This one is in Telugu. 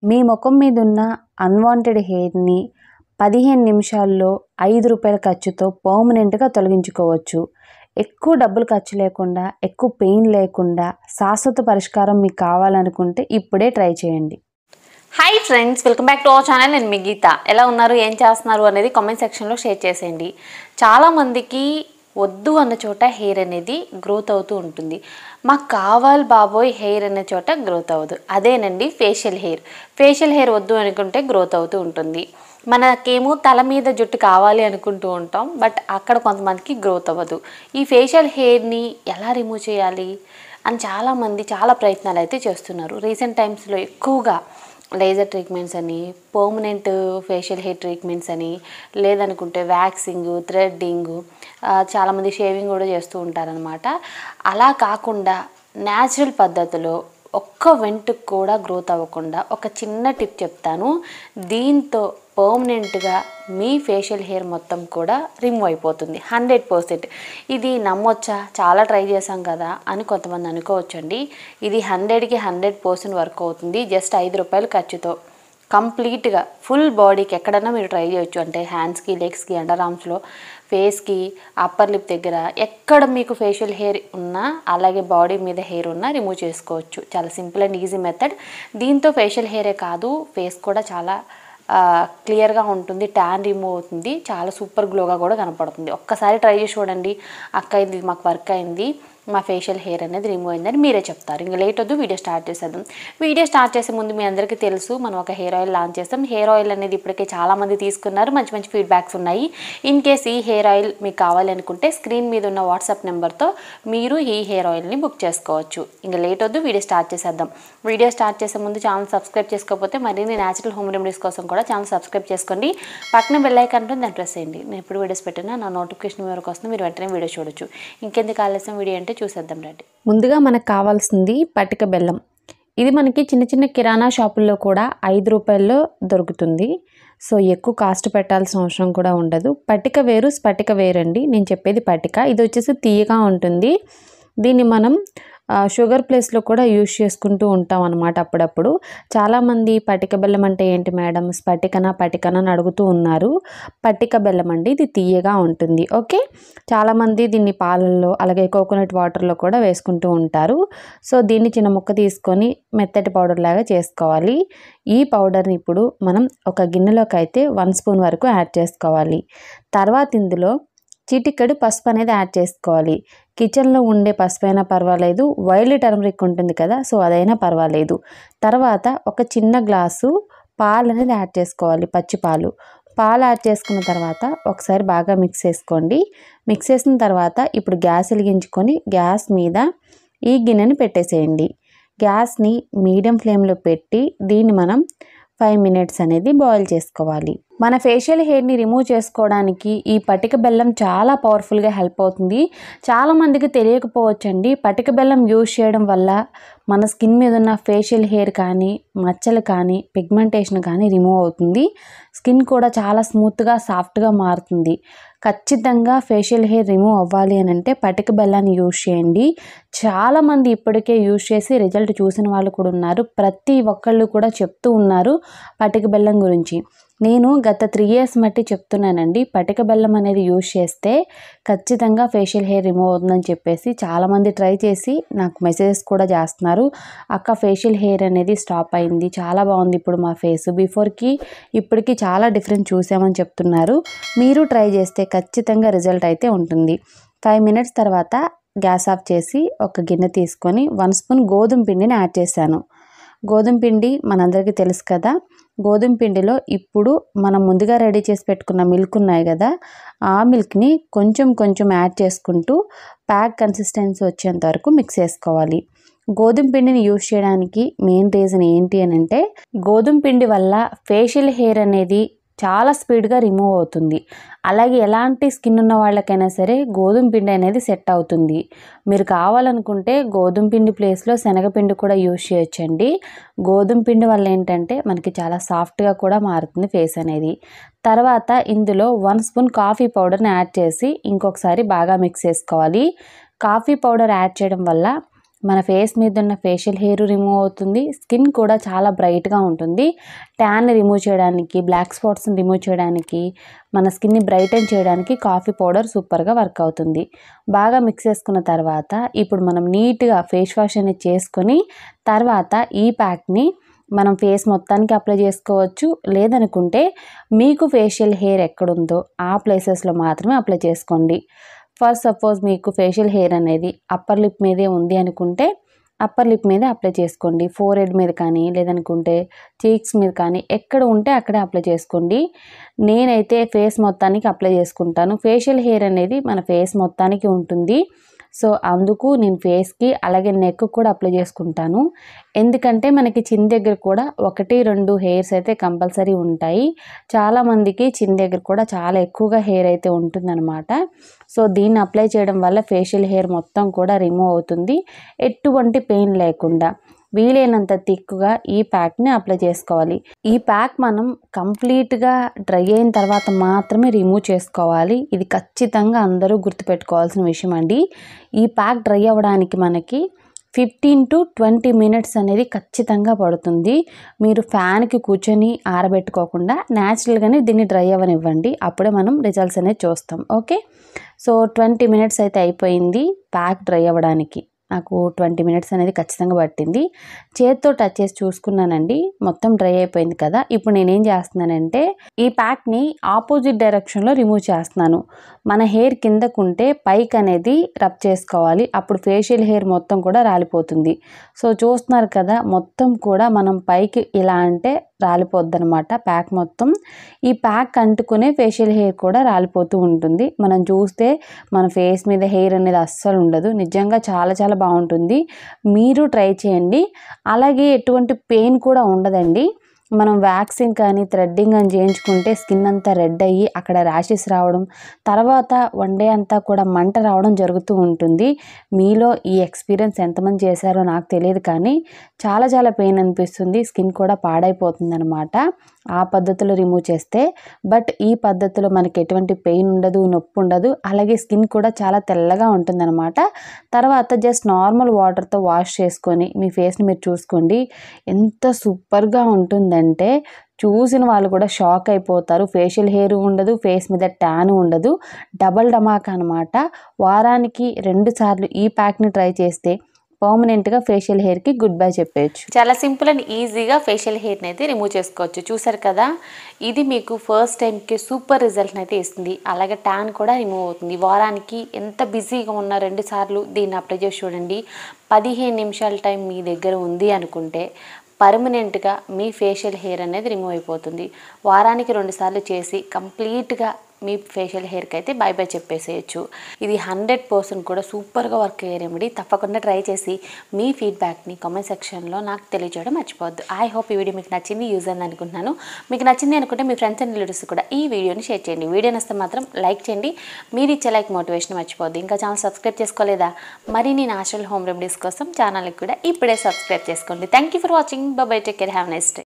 మీ ముఖం మీద ఉన్న అన్వాంటెడ్ హెయిర్ని 15 నిమిషాల్లో ₹5 ఖర్చుతో పర్మనెంట్గా తొలగించుకోవచ్చు. ఎక్కువ డబ్బులు ఖర్చు లేకుండా, ఎక్కువ పెయిన్ లేకుండా శాశ్వత పరిష్కారం మీకు కావాలనుకుంటే ఇప్పుడే ట్రై చేయండి. Hi friends, welcome back to our channel. నేను మీ గీత. ఎలా ఉన్నారు, ఏం చేస్తున్నారు అనేది కామెంట్ సెక్షన్లో షేర్ చేసేయండి. చాలామందికి వద్దు అన్న చోట హెయిర్ అనేది గ్రోత్ అవుతూ ఉంటుంది. మాకు కావాలి బాబోయ్ హెయిర్ అనే చోట గ్రోత్ అవ్వదు. అదేనండి ఫేషియల్ హెయిర్. ఫేషియల్ హెయిర్ వద్దు అనుకుంటే గ్రోత్ అవుతూ ఉంటుంది. మనకేమో తల మీద జుట్టు కావాలి అనుకుంటూ ఉంటాం, బట్ అక్కడ కొంతమందికి గ్రోత్ అవ్వదు. ఈ ఫేషియల్ హెయిర్ని ఎలా రిమూవ్ చేయాలి అని చాలామంది చాలా ప్రయత్నాలు అయితే చేస్తున్నారు. రీసెంట్ టైమ్స్లో ఎక్కువగా లేజర్ ట్రీట్మెంట్స్ అని, పర్మనెంట్ ఫేషియల్ హెయిర్ ట్రీట్మెంట్స్ అని, లేదనుకుంటే వ్యాక్సింగ్, థ్రెడ్డింగ్, చాలామంది షేవింగ్ కూడా చేస్తూ ఉంటారనమాట. అలా కాకుండా న్యాచురల్ పద్ధతిలో ఒక్క వెంట్రుక కూడా గ్రోత్ అవ్వకుండా ఒక చిన్న టిప్ చెప్తాను. దీంతో పర్మనెంట్గా మీ ఫేషియల్ హెయిర్ మొత్తం కూడా రిమూవ్ అయిపోతుంది 100%. ఇది నమ్మొచ్చా, చాలా ట్రై చేశాం కదా అని కొంతమంది అనుకోవచ్చండి. ఇది 100కి 100% వర్క్ అవుతుంది. జస్ట్ ₹5 ఖర్చుతో కంప్లీట్గా ఫుల్ బాడీకి ఎక్కడన్నా మీరు ట్రై చేయొచ్చు. అంటే హ్యాండ్స్కి, లెగ్స్కి, అండర్ ఆర్మ్స్లో, ఫేస్కి, అప్పర్ లిప్ దగ్గర ఎక్కడ మీకు ఫేషియల్ హెయిర్ ఉన్నా, అలాగే బాడీ మీద హెయిర్ ఉన్నా రిమూవ్ చేసుకోవచ్చు. చాలా సింపుల్ అండ్ ఈజీ మెథడ్. దీంతో ఫేషియల్ హెయిరే కాదు, ఫేస్ కూడా చాలా క్లియర్గా ఉంటుంది, ట్యాన్ రిమూవ్ అవుతుంది, చాలా సూపర్ గ్లోగా కూడా కనపడుతుంది. ఒక్కసారి ట్రై చేసి చూడండి. అక్క ఇది మాకు వర్క్ అయింది, మా ఫేషియల్ హెయిర్ అనేది రిమూవ్ అయిందని మీరే చెప్తారు. ఇంకా లేట్ వద్దు, వీడియో స్టార్ట్ చేసేద్దాం. వీడియో స్టార్ట్ చేసే ముందు మీ అందరికీ తెలుసు, మనం ఒక హెయిర్ ఆయిల్ లాంచ్ చేస్తాం. హెయిర్ ఆయిల్ అనేది ఇప్పటికే చాలామంది తీసుకున్నారు, మంచి మంచి ఫీడ్బ్యాక్స్ ఉన్నాయి. ఇన్ కేస్ ఈ హెయిర్ ఆయిల్ మీకు కావాలి అనుకుంటే స్క్రీన్ మీద ఉన్న వాట్సాప్ నెంబర్తో మీరు ఈ హెయిర్ ఆయిల్ని బుక్ చేసుకోవచ్చు. ఇంకా లేట్ వద్దు, వీడియో స్టార్ట్ చేసేద్దాం. వీడియో స్టార్ట్ చేసే ముందు ఛానల్ సబ్స్క్రైబ్ చేసుకోకపోతే మరిన్ని న్యాచురల్ హోమ్ రెమెడీస్ కోసం కూడా ఛానల్ సబ్స్క్రైబ్ చేసుకోండి. పక్కన బెల్ ఐకాన్ ఉంటుంది, దాన్ని ప్రెస్ చేయండి. నేను ఎప్పుడు వీడియోస్ పెట్టినా నా నోటిఫికేషన్ వరకు వస్తుంది, మీరు వెంటనే వీడియో చూడొచ్చు. ఇంకెందుకు ఆలస్యం, వీడియో అంటే చూసేద్దాం రండి. ముందుగా మనకు కావాల్సింది పటిక బెల్లం. ఇది మనకి చిన్న చిన్న కిరాణా షాపుల్లో కూడా ₹5 దొరుకుతుంది. సో ఎక్కువ కాస్ట్ పెట్టాల్సిన అవసరం కూడా ఉండదు. పటిక వేరు, స్ఫటిక వేరండి. నేను చెప్పేది పటిక. ఇది వచ్చేసి తీయగా ఉంటుంది. దీన్ని మనం షుగర్ ప్లేస్లో కూడా యూజ్ చేసుకుంటూ ఉంటాం అన్నమాట అప్పుడప్పుడు. చాలామంది పటిక బెల్లం అంటే ఏంటి మేడం, స్ఫటికనా పటికనా అని అడుగుతూ ఉన్నారు. పటిక బెల్లం అండి, ఇది తీయగా ఉంటుంది. ఓకే, చాలామంది దీన్ని పాలల్లో, అలాగే కోకోనట్ వాటర్లో కూడా వేసుకుంటూ ఉంటారు. సో దీన్ని చిన్న ముక్క తీసుకొని మెత్తటి పౌడర్ లాగా చేసుకోవాలి. ఈ పౌడర్ని ఇప్పుడు మనం ఒక గిన్నెలోకి అయితే 1 స్పూన్ వరకు యాడ్ చేసుకోవాలి. తర్వాత ఇందులో చిటికెడు పసుపు అనేది యాడ్ చేసుకోవాలి. కిచెన్లో ఉండే పసుపు అయినా పర్వాలేదు, వైల్డ్ టర్మరిక్ ఉంటుంది కదా, సో అదైనా పర్వాలేదు. తర్వాత ఒక చిన్న గ్లాసు పాలు అనేది యాడ్ చేసుకోవాలి, పచ్చి పాలు. పాలు యాడ్ చేసుకున్న తర్వాత ఒకసారి బాగా మిక్స్ చేసుకోండి. మిక్స్ చేసిన తర్వాత ఇప్పుడు గ్యాస్ వెలిగించుకొని గ్యాస్ మీద ఈ గిన్నెని పెట్టేసేయండి. గ్యాస్ని మీడియం ఫ్లేమ్లో పెట్టి దీన్ని మనం 5 మినిట్స్ అనేది బాయిల్ చేసుకోవాలి. మన ఫేషియల్ హెయిర్ని రిమూవ్ చేసుకోవడానికి ఈ పటిక బెల్లం చాలా పవర్ఫుల్గా హెల్ప్ అవుతుంది. చాలామందికి తెలియకపోవచ్చండి, పటిక బెల్లం యూజ్ చేయడం వల్ల మన స్కిన్ మీద ఉన్న ఫేషియల్ హెయిర్ కానీ, మచ్చలు కానీ, పిగ్మెంటేషన్ కానీ రిమూవ్ అవుతుంది. స్కిన్ కూడా చాలా స్మూత్గా, సాఫ్ట్గా మారుతుంది. ఖచ్చితంగా ఫేషియల్ హెయిర్ రిమూవ్ అవ్వాలి అని అంటే పటిక బెల్లాన్ని యూజ్ చేయండి. చాలామంది ఇప్పటికే యూజ్ చేసి రిజల్ట్ చూసిన వాళ్ళు కూడా ఉన్నారు. ప్రతి ఒక్కళ్ళు కూడా చెప్తూ ఉన్నారు పటిక బెల్లం గురించి. నేను గత 3 years బట్టి చెప్తున్నానండి, పటిక బెల్లం అనేది యూజ్ చేస్తే ఖచ్చితంగా ఫేషియల్ హెయిర్ రిమూవ్ అవుతుందని చెప్పేసి. చాలామంది ట్రై చేసి నాకు మెసేజెస్ కూడా చేస్తున్నారు, అక్క ఫేషియల్ హెయిర్ అనేది స్టాప్ అయింది, చాలా బాగుంది ఇప్పుడు మా ఫేస్, బిఫోర్కి ఇప్పటికి చాలా డిఫరెన్స్ చూసామని చెప్తున్నారు. మీరు ట్రై చేస్తే ఖచ్చితంగా రిజల్ట్ అయితే ఉంటుంది. 5 మినిట్స్ తర్వాత గ్యాస్ ఆఫ్ చేసి ఒక గిన్నె తీసుకొని 1 స్పూన్ గోధుమ పిండిని యాడ్ చేశాను. గోధుమ పిండి మనందరికీ తెలుసు కదా. గోధుమ పిండిలో ఇప్పుడు మనం ముందుగా రెడీ చేసి పెట్టుకున్న మిల్క్ ఉన్నాయి కదా, ఆ మిల్క్ని కొంచెం కొంచెం యాడ్ చేసుకుంటూ ప్యాక్ కన్సిస్టెన్సీ వచ్చేంత వరకు మిక్స్ చేసుకోవాలి. గోధుమ పిండిని యూజ్ చేయడానికి మెయిన్ రీజన్ ఏంటి అని అంటే, గోధుమ పిండి వల్ల ఫేషియల్ హెయిర్ అనేది చాలా స్పీడ్గా రిమూవ్ అవుతుంది. అలాగే ఎలాంటి స్కిన్ ఉన్న వాళ్ళకైనా సరే గోధుమ పిండి అనేది సెట్ అవుతుంది. మీరు కావాలనుకుంటే గోధుమ పిండి ప్లేస్లో శనగపిండి కూడా యూజ్ చేయొచ్చండి. గోధుమ పిండి వల్ల ఏంటంటే మనకి చాలా సాఫ్ట్గా కూడా మారుతుంది ఫేస్ అనేది. తర్వాత ఇందులో 1 స్పూన్ కాఫీ పౌడర్ని యాడ్ చేసి ఇంకొకసారి బాగా మిక్స్ చేసుకోవాలి. కాఫీ పౌడర్ యాడ్ చేయడం వల్ల మన ఫేస్ మీద ఉన్న ఫేషియల్ హెయిర్ రిమూవ్ అవుతుంది, స్కిన్ కూడా చాలా బ్రైట్గా ఉంటుంది. ట్యాన్ రిమూవ్ చేయడానికి, బ్లాక్ స్పాట్స్ని రిమూవ్ చేయడానికి, మన స్కిన్ని బ్రైటన్ చేయడానికి కాఫీ పౌడర్ సూపర్గా వర్క్ అవుతుంది. బాగా మిక్స్ చేసుకున్న తర్వాత ఇప్పుడు మనం నీట్గా ఫేస్ వాష్ అనేది చేసుకొని తర్వాత ఈ ప్యాక్ని మనం ఫేస్ మొత్తానికి అప్లై చేసుకోవచ్చు. లేదనుకుంటే మీకు ఫేషియల్ హెయిర్ ఎక్కడుందో ఆ ప్లేసెస్లో మాత్రమే అప్లై చేసుకోండి. ఫర్ సపోజ్ మీకు ఫేషియల్ హెయిర్ అనేది అప్పర్ లిప్ మీదే ఉంది అనుకుంటే అప్పర్ లిప్ మీదే అప్లై చేసుకోండి. ఫోర్ హెడ్ మీద కానీ లేదనుకుంటే చీక్స్ మీద కానీ ఎక్కడ ఉంటే అక్కడే అప్లై చేసుకోండి. నేనైతే ఫేస్ మొత్తానికి అప్లై చేసుకుంటాను. ఫేషియల్ హెయిర్ అనేది మన ఫేస్ మొత్తానికి ఉంటుంది. సో అందుకు నేను ఫేస్కి అలాగే నెక్ కూడా అప్లై చేసుకుంటాను. ఎందుకంటే మనకి చిన్ దగ్గర కూడా 1-2 హెయిర్స్ అయితే కంపల్సరీ ఉంటాయి. చాలామందికి చిన్ దగ్గర కూడా చాలా ఎక్కువగా హెయిర్ అయితే ఉంటుందన్నమాట. సో దీన్ని అప్లై చేయడం వల్ల ఫేషియల్ హెయిర్ మొత్తం కూడా రిమూవ్ అవుతుంది, ఎటువంటి పెయిన్ లేకుండా. వీలైనంత థిక్గా ఈ ప్యాక్ని అప్లై చేసుకోవాలి. ఈ ప్యాక్ మనం కంప్లీట్గా డ్రై అయిన తర్వాత మాత్రమే రిమూవ్ చేసుకోవాలి. ఇది ఖచ్చితంగా అందరూ గుర్తుపెట్టుకోవాల్సిన విషయం అండి. ఈ ప్యాక్ డ్రై అవ్వడానికి మనకి 15 to 20 minutes అనేది ఖచ్చితంగా పడుతుంది. మీరు ఫ్యాన్కి కూర్చొని ఆరబెట్టుకోకుండా న్యాచురల్గానే దీన్ని డ్రై అవ్వనివ్వండి. అప్పుడే మనం రిజల్ట్స్ అనేది చూస్తాం. ఓకే, సో 20 minutes అయితే అయిపోయింది ప్యాక్ డ్రై అవ్వడానికి. నాకు 20 minutes అనేది ఖచ్చితంగా పట్టింది. చేత్తో టచ్ చేసి చూసుకున్నానండి, మొత్తం డ్రై అయిపోయింది కదా. ఇప్పుడు నేనేం చేస్తున్నానంటే ఈ ప్యాక్ని ఆపోజిట్ డైరెక్షన్లో రిమూవ్ చేస్తున్నాను. మన హెయిర్ కిందకుంటే పైకి అనేది రబ్ చేసుకోవాలి, అప్పుడు ఫేషియల్ హెయిర్ మొత్తం కూడా రాలిపోతుంది. సో చూస్తున్నారు కదా, మొత్తం కూడా మనం పైకి ఇలా అంటే రాలిపోద్ది అనమాట ప్యాక్ మొత్తం. ఈ ప్యాక్ అంటుకునే ఫేషియల్ హెయిర్ కూడా రాలిపోతూ ఉంటుంది. మనం చూస్తే మన ఫేస్ మీద హెయిర్ అనేది అస్సలు ఉండదు. నిజంగా చాలా చాలా బాగుంటుంది. మీరు ట్రై చేయండి. అలాగే ఎటువంటి పెయిన్ కూడా ఉండదండి. మనం వ్యాక్సింగ్ కానీ థ్రెడ్డింగ్ అని చేయించుకుంటే స్కిన్ అంతా రెడ్ అయ్యి అక్కడ ర్యాషెస్ రావడం, తర్వాత వన్ డే అంతా కూడా మంట రావడం జరుగుతూ ఉంటుంది. మీలో ఈ ఎక్స్పీరియన్స్ ఎంతమంది చేశారో నాకు తెలియదు, కానీ చాలా చాలా పెయిన్ అనిపిస్తుంది, స్కిన్ కూడా పాడైపోతుంది అనమాట ఆ పద్ధతిలో రిమూవ్ చేస్తే. బట్ ఈ పద్ధతిలో మనకి ఎటువంటి పెయిన్ ఉండదు, నొప్పి ఉండదు, అలాగే స్కిన్ కూడా చాలా తెల్లగా ఉంటుందన్నమాట. తర్వాత జస్ట్ నార్మల్ వాటర్తో వాష్ చేసుకొని మీ ఫేస్ని మీరు చూసుకోండి, ఎంత సూపర్గా ఉంటుందంటే చూసిన వాళ్ళు కూడా షాక్ అయిపోతారు. ఫేషియల్ హెయిర్ ఉండదు, ఫేస్ మీద ట్యాన్ ఉండదు, డబల్ ధమాకా అనమాట. వారానికి 2 సార్లు ఈ ప్యాక్ని ట్రై చేస్తే పర్మనెంట్గా ఫేషియల్ హెయిర్కి గుడ్ బై చెప్పేయచ్చు. చాలా సింపుల్ అండ్ ఈజీగా ఫేషియల్ హెయిర్ని అయితే రిమూవ్ చేసుకోవచ్చు. చూసారు కదా, ఇది మీకు ఫస్ట్ టైంకి సూపర్ రిజల్ట్ని అయితే ఇస్తుంది. అలాగే ట్యాన్ కూడా రిమూవ్ అవుతుంది. వారానికి ఎంత బిజీగా ఉన్న 2 సార్లు దీన్ని అప్లై చేసి చూడండి. 15 నిమిషాల టైం మీ దగ్గర ఉంది అనుకుంటే పర్మనెంట్గా మీ ఫేషియల్ హెయిర్ అనేది రిమూవ్ అయిపోతుంది. వారానికి 2 సార్లు చేసి కంప్లీట్గా మీ ఫేషియల్ హెయిర్కి అయితే బై బై చెప్పేసేయచ్చు. ఇది 100% కూడా సూపర్గా వర్క్ అయ్యే రెమెడీ. తప్పకుండా ట్రై చేసి మీ ఫీడ్బ్యాక్ని కామెంట్ సెక్షన్లో నాకు తెలియజేయడం మర్చిపోవద్దు. ఐ హోప్ ఈ వీడియో మీకు నచ్చింది, యూజ్ అని అనుకుంటున్నాను. మీకు నచ్చింది అనుకుంటే మీ ఫ్రెండ్స్ అండ్ రిలేటివ్స్ కూడా ఈ వీడియోని షేర్ చేయండి. వీడియో నచ్చితే మాత్రం లైక్ చేయండి. మీరు ఇచ్చే లైక్ మోటివేషన్ మర్చిపోవద్దు. ఇంకా ఛానల్ సబ్స్క్రైబ్ చేసుకోలేదా? మరిన్ని న్యాచురల్ హోమ్ రెమెడీస్ కోసం ఛానల్కి కూడా ఇప్పుడే సబ్స్క్రైబ్ చేసుకోండి. Thank you for watching. By by, take care, have a nice day.